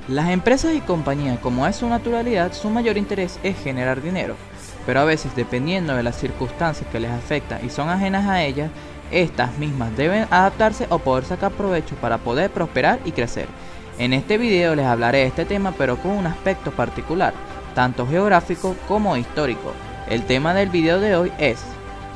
Las empresas y compañías, como es su naturalidad, su mayor interés es generar dinero, pero a veces, dependiendo de las circunstancias que les afectan y son ajenas a ellas, estas mismas deben adaptarse o poder sacar provecho para poder prosperar y crecer. En este video les hablaré de este tema, pero con un aspecto particular, tanto geográfico como histórico. El tema del video de hoy es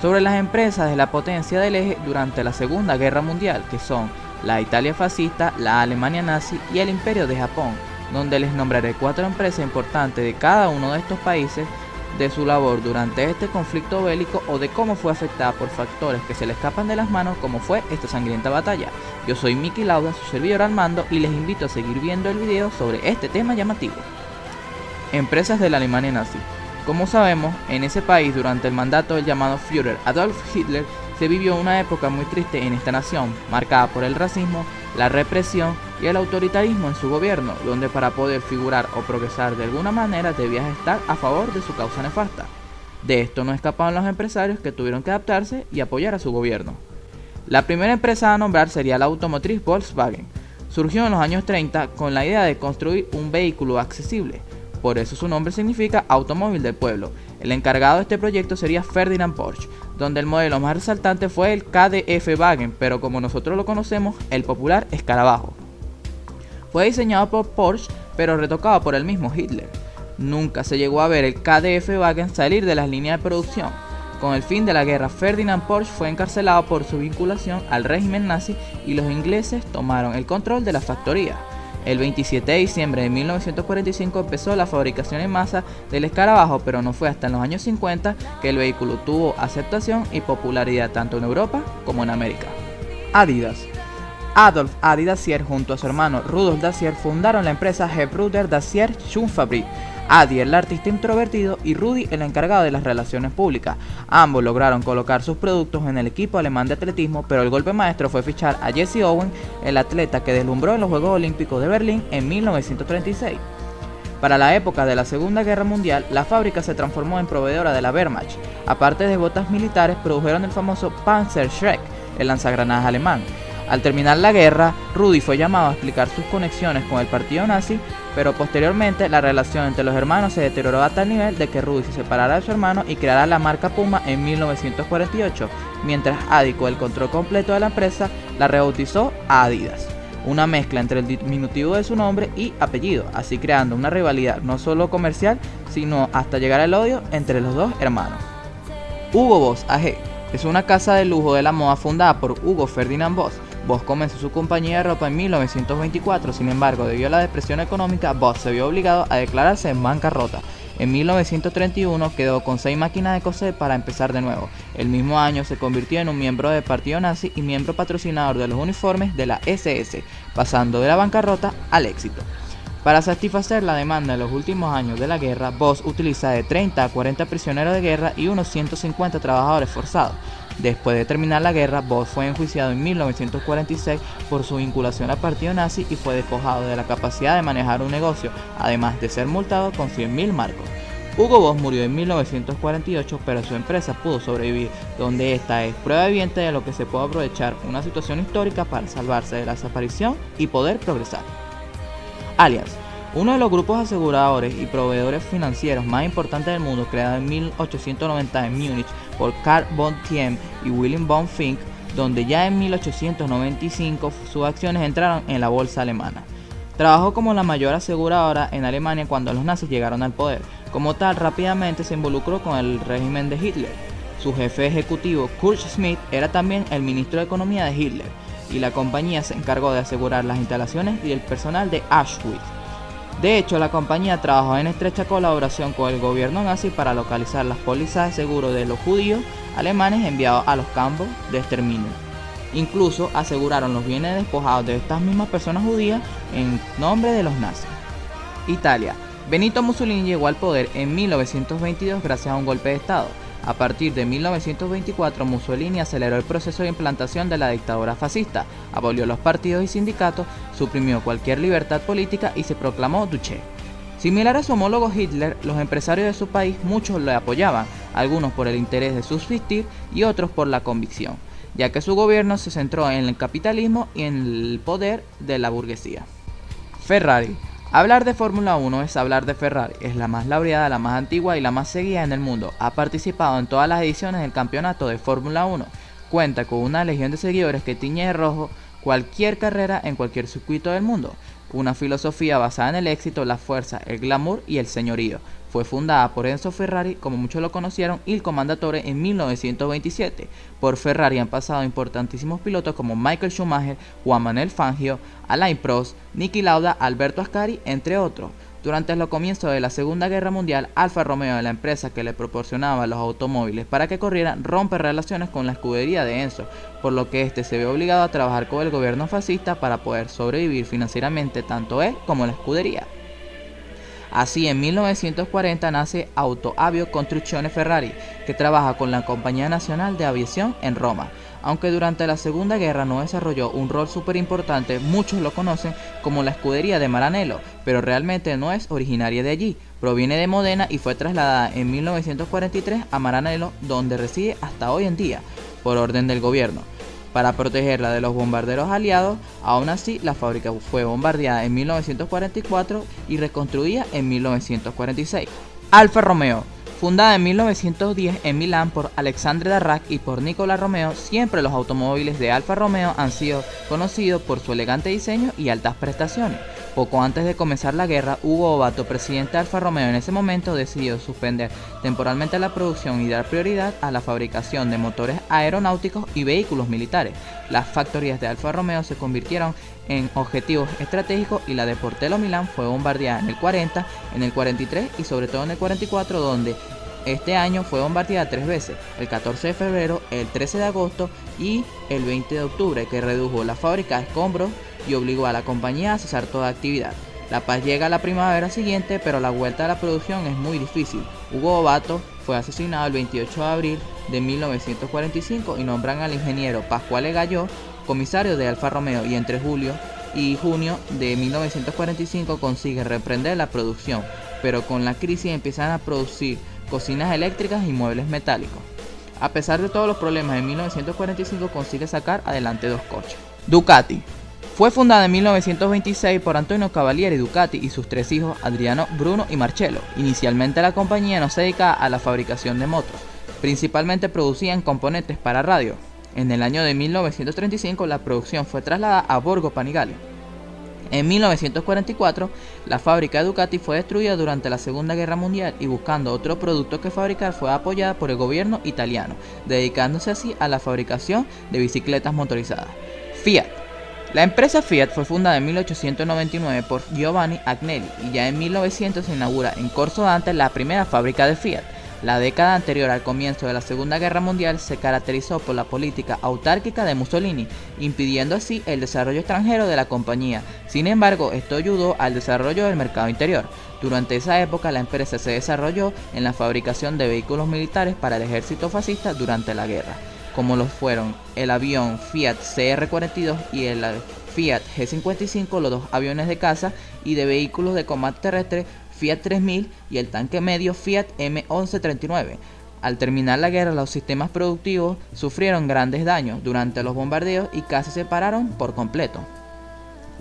sobre las empresas de la potencia del eje durante la Segunda Guerra Mundial, que son la Italia fascista, la Alemania nazi y el Imperio de Japón, donde les nombraré 4 empresas importantes de cada uno de estos países, de su labor durante este conflicto bélico o de cómo fue afectada por factores que se le escapan de las manos, como fue esta sangrienta batalla. Yo soy Miki Lauda, su servidor al mando, y les invito a seguir viendo el video sobre este tema llamativo. Empresas de la Alemania nazi. Como sabemos, en ese país durante el mandato del llamado Führer Adolf Hitler se vivió una época muy triste en esta nación, marcada por el racismo, la represión y el autoritarismo en su gobierno, donde para poder figurar o progresar de alguna manera debías estar a favor de su causa nefasta. De esto no escapaban los empresarios, que tuvieron que adaptarse y apoyar a su gobierno. La primera empresa a nombrar sería la automotriz Volkswagen. Surgió en los años 30 con la idea de construir un vehículo accesible. Por eso su nombre significa automóvil del pueblo. El encargado de este proyecto sería Ferdinand Porsche, donde el modelo más resaltante fue el KDF Wagen, pero como nosotros lo conocemos, el popular escarabajo. Fue diseñado por Porsche, pero retocado por el mismo Hitler. Nunca se llegó a ver el KDF Wagen salir de las líneas de producción. Con el fin de la guerra, Ferdinand Porsche fue encarcelado por su vinculación al régimen nazi y los ingleses tomaron el control de la factoría. El 27 de diciembre de 1945 empezó la fabricación en masa del escarabajo, pero no fue hasta en los años 50 que el vehículo tuvo aceptación y popularidad tanto en Europa como en América. Adidas. Adolf Adi Dassler junto a su hermano Rudolf Dassler fundaron la empresa Gebrüder Dassler Schuhfabrik. Adi, el artista introvertido, y Rudi, el encargado de las relaciones públicas. Ambos lograron colocar sus productos en el equipo alemán de atletismo, pero el golpe maestro fue fichar a Jesse Owens, el atleta que deslumbró en los Juegos Olímpicos de Berlín en 1936. Para la época de la Segunda Guerra Mundial, la fábrica se transformó en proveedora de la Wehrmacht. Aparte de botas militares, produjeron el famoso Panzerschreck, el lanzagranadas alemán. Al terminar la guerra, Rudi fue llamado a explicar sus conexiones con el partido nazi, pero posteriormente la relación entre los hermanos se deterioró a tal nivel de que Rudi se separara de su hermano y creara la marca Puma en 1948, mientras Adi, con el control completo de la empresa, la rebautizó a Adidas, una mezcla entre el diminutivo de su nombre y apellido, así creando una rivalidad no solo comercial, sino hasta llegar al odio entre los dos hermanos. Hugo Boss AG es una casa de lujo de la moda fundada por Hugo Ferdinand Boss. Boss comenzó su compañía de ropa en 1924, sin embargo, debido a la depresión económica, Boss se vio obligado a declararse en bancarrota. En 1931 quedó con 6 máquinas de coser para empezar de nuevo. El mismo año se convirtió en un miembro del partido nazi y miembro patrocinador de los uniformes de la SS, pasando de la bancarrota al éxito. Para satisfacer la demanda en los últimos años de la guerra, Boss utiliza de 30 a 40 prisioneros de guerra y unos 150 trabajadores forzados. Después de terminar la guerra, Boss fue enjuiciado en 1946 por su vinculación al partido nazi y fue despojado de la capacidad de manejar un negocio, además de ser multado con 100.000 marcos. Hugo Boss murió en 1948, pero su empresa pudo sobrevivir, donde esta es prueba evidente de lo que se puede aprovechar una situación histórica para salvarse de la desaparición y poder progresar. Allianz, uno de los grupos aseguradores y proveedores financieros más importantes del mundo, creado en 1890 en Múnich por Karl von Thiem y Wilhelm von Fink, donde ya en 1895 sus acciones entraron en la bolsa alemana. Trabajó como la mayor aseguradora en Alemania cuando los nazis llegaron al poder. Como tal, rápidamente se involucró con el régimen de Hitler. Su jefe ejecutivo, Kurt Schmidt, era también el ministro de Economía de Hitler, y la compañía se encargó de asegurar las instalaciones y el personal de Auschwitz. De hecho, la compañía trabajó en estrecha colaboración con el gobierno nazi para localizar las pólizas de seguro de los judíos alemanes enviados a los campos de exterminio. Incluso aseguraron los bienes despojados de estas mismas personas judías en nombre de los nazis. Italia. Benito Mussolini llegó al poder en 1922 gracias a un golpe de estado. A partir de 1924, Mussolini aceleró el proceso de implantación de la dictadura fascista, abolió los partidos y sindicatos, suprimió cualquier libertad política y se proclamó duce. Similar a su homólogo Hitler, los empresarios de su país muchos le apoyaban, algunos por el interés de subsistir y otros por la convicción, ya que su gobierno se centró en el capitalismo y en el poder de la burguesía. Ferrari. Hablar de Fórmula 1 es hablar de Ferrari, es la más laureada, la más antigua y la más seguida en el mundo. Ha participado en todas las ediciones del campeonato de Fórmula 1. Cuenta con una legión de seguidores que tiñe de rojo cualquier carrera en cualquier circuito del mundo. Una filosofía basada en el éxito, la fuerza, el glamour y el señorío. Fue fundada por Enzo Ferrari, como muchos lo conocieron, y el Commandatore en 1927. Por Ferrari han pasado importantísimos pilotos como Michael Schumacher, Juan Manuel Fangio, Alain Prost, Niki Lauda, Alberto Ascari, entre otros. Durante los comienzos de la Segunda Guerra Mundial, Alfa Romeo, la empresa que le proporcionaba los automóviles para que corrieran, rompe relaciones con la escudería de Enzo, por lo que este se ve obligado a trabajar con el gobierno fascista para poder sobrevivir financieramente tanto él como la escudería. Así, en 1940 nace Auto Avio Costruzione Ferrari, que trabaja con la Compañía Nacional de Aviación en Roma. Aunque durante la Segunda Guerra no desarrolló un rol súper importante, muchos lo conocen como la escudería de Maranello, pero realmente no es originaria de allí. Proviene de Modena y fue trasladada en 1943 a Maranello, donde reside hasta hoy en día, por orden del gobierno. Para protegerla de los bombarderos aliados, aún así la fábrica fue bombardeada en 1944 y reconstruida en 1946. Alfa Romeo, fundada en 1910 en Milán por Alexandre Darrac y por Nicola Romeo, siempre los automóviles de Alfa Romeo han sido conocidos por su elegante diseño y altas prestaciones. Poco antes de comenzar la guerra, Hugo Ovato, presidente de Alfa Romeo en ese momento, decidió suspender temporalmente la producción y dar prioridad a la fabricación de motores aeronáuticos y vehículos militares. Las factorías de Alfa Romeo se convirtieron en objetivos estratégicos y la de Portello Milán fue bombardeada en el 40, en el 43 y sobre todo en el 44, donde este año fue bombardeada 3 veces, el 14 de febrero, el 13 de agosto y el 20 de octubre, que redujo la fábrica a escombros y obligó a la compañía a cesar toda actividad. La paz llega a la primavera siguiente, pero la vuelta a la producción es muy difícil. Hugo Ovato fue asesinado el 28 de abril de 1945 y nombran al ingeniero Pasquale Gallò comisario de Alfa Romeo, y entre julio y junio de 1945 consigue reprender la producción, pero con la crisis empiezan a producir cocinas eléctricas y muebles metálicos. A pesar de todos los problemas, en 1945 consigue sacar adelante 2 coches. Ducati. Fue fundada en 1926 por Antonio Cavalieri Ducati y sus 3 hijos Adriano, Bruno y Marcello. Inicialmente la compañía no se dedicaba a la fabricación de motos, principalmente producían componentes para radio. En el año de 1935 la producción fue trasladada a Borgo Panigale. En 1944 la fábrica de Ducati fue destruida durante la Segunda Guerra Mundial y buscando otro producto que fabricar fue apoyada por el gobierno italiano, dedicándose así a la fabricación de bicicletas motorizadas. Fiat. La empresa Fiat fue fundada en 1899 por Giovanni Agnelli y ya en 1900 se inaugura en Corso Dante la primera fábrica de Fiat. La década anterior al comienzo de la Segunda Guerra Mundial se caracterizó por la política autárquica de Mussolini, impidiendo así el desarrollo extranjero de la compañía. Sin embargo, esto ayudó al desarrollo del mercado interior. Durante esa época la empresa se desarrolló en la fabricación de vehículos militares para el ejército fascista durante la guerra, como lo fueron el avión Fiat CR-42 y el Fiat G-55, los 2 aviones de caza y de vehículos de combate terrestre Fiat 3000 y el tanque medio Fiat M1139. Al terminar la guerra, los sistemas productivos sufrieron grandes daños durante los bombardeos y casi se pararon por completo.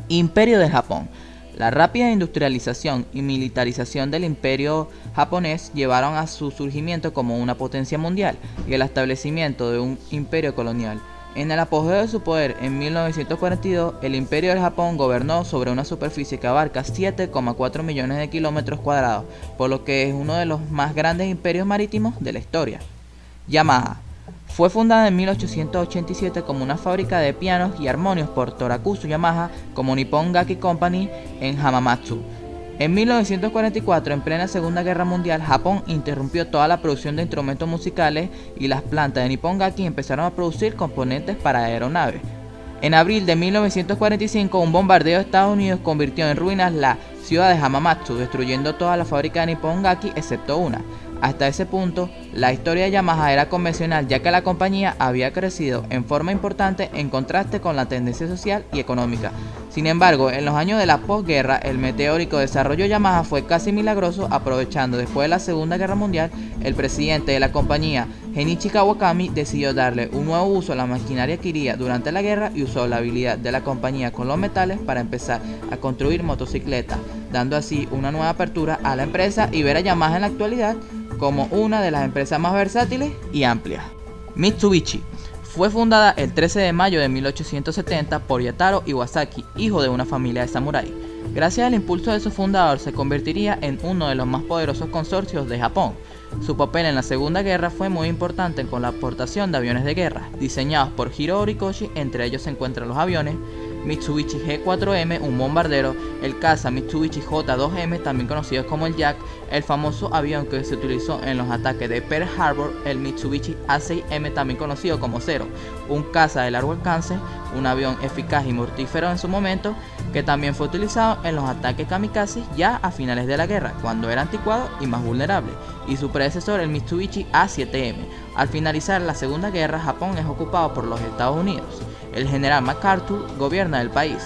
Imperio de Japón. La rápida industrialización y militarización del imperio japonés llevaron a su surgimiento como una potencia mundial y el establecimiento de un imperio colonial. En el apogeo de su poder, en 1942, el Imperio del Japón gobernó sobre una superficie que abarca 7,4 millones de kilómetros cuadrados, por lo que es uno de los más grandes imperios marítimos de la historia. Yamaha. Fue fundada en 1887 como una fábrica de pianos y armonios por Torakusu Yamaha como Nippon Gaki Company en Hamamatsu. En 1944, en plena Segunda Guerra Mundial, Japón interrumpió toda la producción de instrumentos musicales y las plantas de Nippon Gaki empezaron a producir componentes para aeronaves. En abril de 1945, un bombardeo de Estados Unidos convirtió en ruinas la ciudad de Hamamatsu, destruyendo toda la fábrica de Nippon Gaki excepto una. Hasta ese punto, la historia de Yamaha era convencional, ya que la compañía había crecido en forma importante en contraste con la tendencia social y económica Sin embargo, en los años de la posguerra, el meteórico desarrollo Yamaha fue casi milagroso, aprovechando después de la Segunda Guerra Mundial, el presidente de la compañía, Genichi Kawakami, decidió darle un nuevo uso a la maquinaria adquirida durante la guerra y usó la habilidad de la compañía con los metales para empezar a construir motocicletas, dando así una nueva apertura a la empresa y ver a Yamaha en la actualidad como una de las empresas más versátiles y amplias. Mitsubishi fue fundada el 13 de mayo de 1870 por Yataro Iwasaki, hijo de una familia de samurái. Gracias al impulso de su fundador se convertiría en uno de los más poderosos consorcios de Japón. Su papel en la Segunda Guerra fue muy importante con la aportación de aviones de guerra, diseñados por Hiro Horikoshi. Entre ellos se encuentran los aviones Mitsubishi G4M, un bombardero, el caza Mitsubishi J2M, también conocido como el Jack, el famoso avión que se utilizó en los ataques de Pearl Harbor, el Mitsubishi A6M, también conocido como Zero, un caza de largo alcance, un avión eficaz y mortífero en su momento, que también fue utilizado en los ataques kamikaze ya a finales de la guerra, cuando era anticuado y más vulnerable, y su predecesor el Mitsubishi A7M. Al finalizar la Segunda Guerra, Japón es ocupado por los Estados Unidos. El general MacArthur gobierna el país.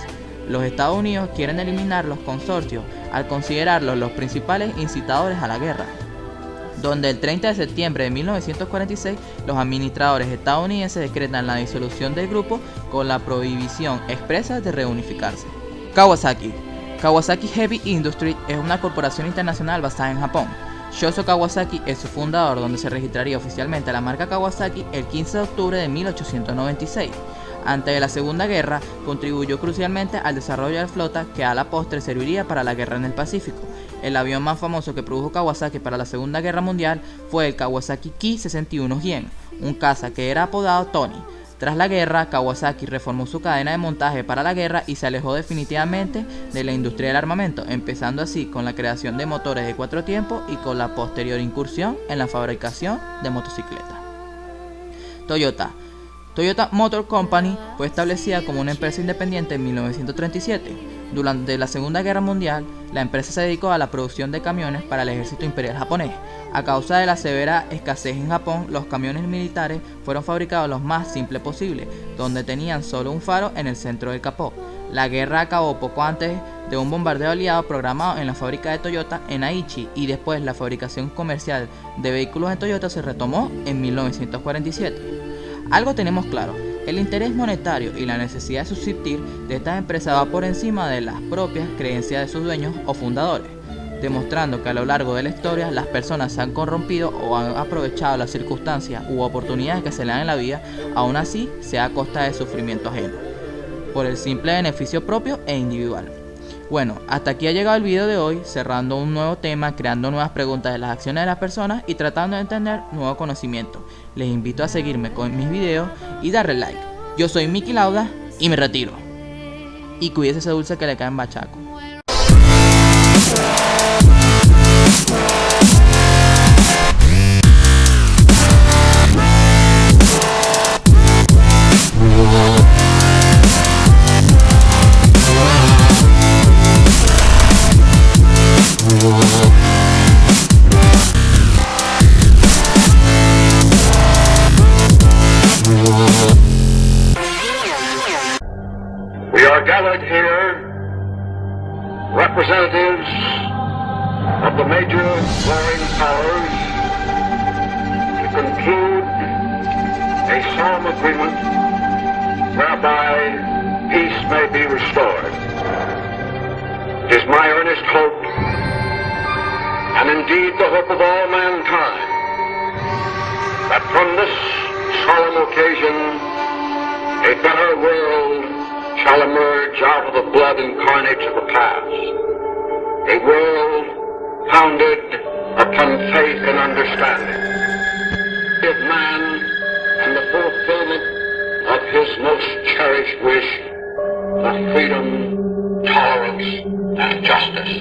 Los Estados Unidos quieren eliminar los consorcios al considerarlos los principales incitadores a la guerra, donde el 30 de septiembre de 1946 los administradores estadounidenses decretan la disolución del grupo con la prohibición expresa de reunificarse. Kawasaki Heavy Industries es una corporación internacional basada en Japón. Shozo Kawasaki es su fundador, donde se registraría oficialmente la marca Kawasaki el 15 de octubre de 1896. Antes de la Segunda Guerra, contribuyó crucialmente al desarrollo de la flota que a la postre serviría para la guerra en el Pacífico. El avión más famoso que produjo Kawasaki para la Segunda Guerra Mundial fue el Kawasaki Ki-61 Hien, un caza que era apodado Tony. Tras la guerra, Kawasaki reformó su cadena de montaje para la guerra y se alejó definitivamente de la industria del armamento, empezando así con la creación de motores de 4 tiempos y con la posterior incursión en la fabricación de motocicletas. Toyota Motor Company fue establecida como una empresa independiente en 1937. Durante la Segunda Guerra Mundial, la empresa se dedicó a la producción de camiones para el ejército imperial japonés. A causa de la severa escasez en Japón, los camiones militares fueron fabricados lo más simple posible, donde tenían solo un faro en el centro del capó. La guerra acabó poco antes de un bombardeo aliado programado en la fábrica de Toyota en Aichi, y después la fabricación comercial de vehículos en Toyota se retomó en 1947. Algo tenemos claro: el interés monetario y la necesidad de subsistir de estas empresas va por encima de las propias creencias de sus dueños o fundadores, demostrando que a lo largo de la historia las personas se han corrompido o han aprovechado las circunstancias u oportunidades que se le dan en la vida, aún así sea a costa de sufrimiento ajeno, por el simple beneficio propio e individual. Bueno, hasta aquí ha llegado el video de hoy, cerrando un nuevo tema, creando nuevas preguntas de las acciones de las personas y tratando de entender nuevo conocimiento. Les invito a seguirme con mis videos y darle like. Yo soy Miki Lauda y me retiro. Y cuídese ese dulce que le cae en bachaco. We are gathered here, representatives of the major warring powers, to conclude a solemn agreement whereby peace may be restored. It is my earnest hope, and indeed the hope of all mankind, that from this solemn occasion a better world shall emerge out of the blood and carnage of the past. A world founded upon faith and understanding. Of man and the fulfillment of his most cherished wish for freedom, tolerance, and justice.